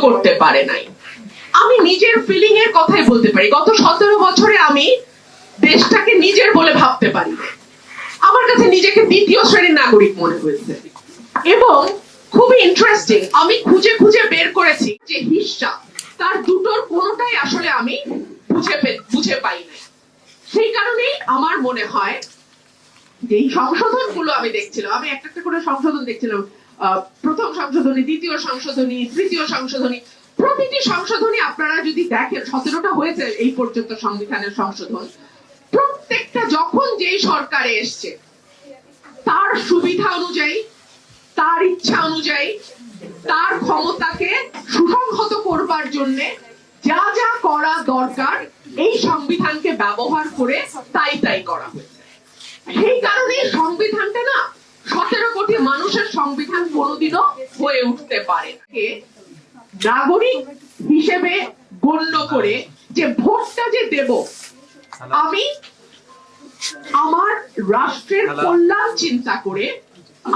করতে পারে নাই। আমি নিজের ফিলিং এর কথাই বলতে পারি, গত 17 বছরে আমি দেশটাকে নিজের বলে ভাবতে পারি। আমার কাছে নিজেকে দ্বিতীয় শ্রেণীর নাগরিক মনে হয়েছে। এবং খুবই ইন্টারেস্টিং, আমি খুঁজে খুঁজে বের করেছি যে হিসাব তার দুটোর কোনোটাই আসলে আমি বুঝে পাই নাই। সেই কারণেই আমার মনে হয় যে এই সংশোধনগুলো আমি দেখছিলাম, আমি একটা একটা করে সংশোধন দেখছিলাম, প্রথম সংশোধনী, দ্বিতীয় সংশোধনী, তৃতীয় সংশোধনী, প্রতিটি সংশোধনী আপনারা যদি দেখেন, 17টা হয়েছে এই পর্যন্ত সংবিধানের সংশোধন, প্রত্যেকটা যখন যেই সরকারে এসছে তার সুবিধা অনুযায়ী, তার ইচ্ছা অনুযায়ী, তার ক্ষমতাকে সুসংহত করবার জন্য যা যা করা দরকার এই সংবিধানকে ব্যবহার করে তাই তাই করা হয়েছে। সেই কারণে সংবিধানটা না 17 কোটি মানুষের সংবিধান কোনোদিনও হয়ে উঠতে পারে না। নাগরিক হিসেবে গণ্য করে যে ভোটটা যে দেব, আমি আমার রাষ্ট্রের কল্যাণ চিন্তা করে,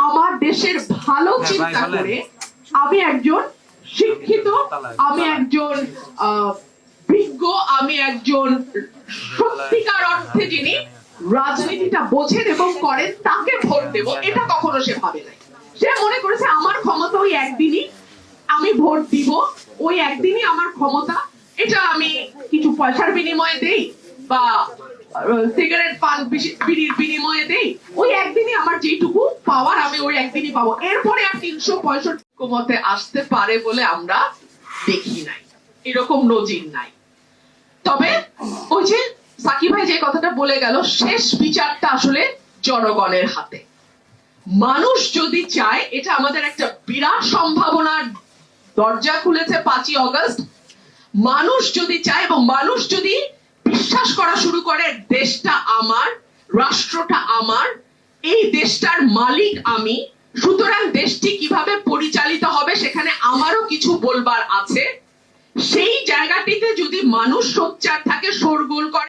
আমার দেশের ভালো চিন্তা করে, আমি একজন শিক্ষিত, আমি একজন বিজ্ঞ, আমি একজন সত্যিকার অর্থে যিনি রাজনীতিটা বোঝেন এবং করেন তাকে ভোট দেব, এটা কখনো সে ভাবে নাই। সে মনে করেছে আমার ক্ষমতা ওই একদিনই, আমি ভোট দিব, ওই একদিনই আমার ক্ষমতা, এটা আমি কিছু পয়সার বিনিময়ে দেই বা সিগারেট পান বিড়ির বিনিময়ে দেই, ওই একদিনই আমার যেটুকু পাওয়ার আমি ওই একদিনই পাবো, এরপরে আর 365 মতে আসতে পারে বলে আমরা দেখি নাই, এরকম নজির নাই। তবে ওই যে সাকিব ভাই যে কথাটা বলে গেল, শেষ বিচারটা আসলে জনগণের হাতে। মানুষ যদি চায়, এটা আমাদের একটা বিরাট সম্ভাবনার দরজা খুলেছে 5ই অগস্ট। মানুষ যদি চায় এবং মানুষ যদি বিশ্বাস করা শুরু করে দেশটা আমার, রাষ্ট্রটা আমার, এই দেশটার মালিক আমি, সুতরাং দেশটি কিভাবে পরিচালিত হবে সেখানে আমারও কিছু বলবার আছে, সেই জায়গাটিতে যদি মানুষ সোচ্চার থাকে, শোরগোল করে,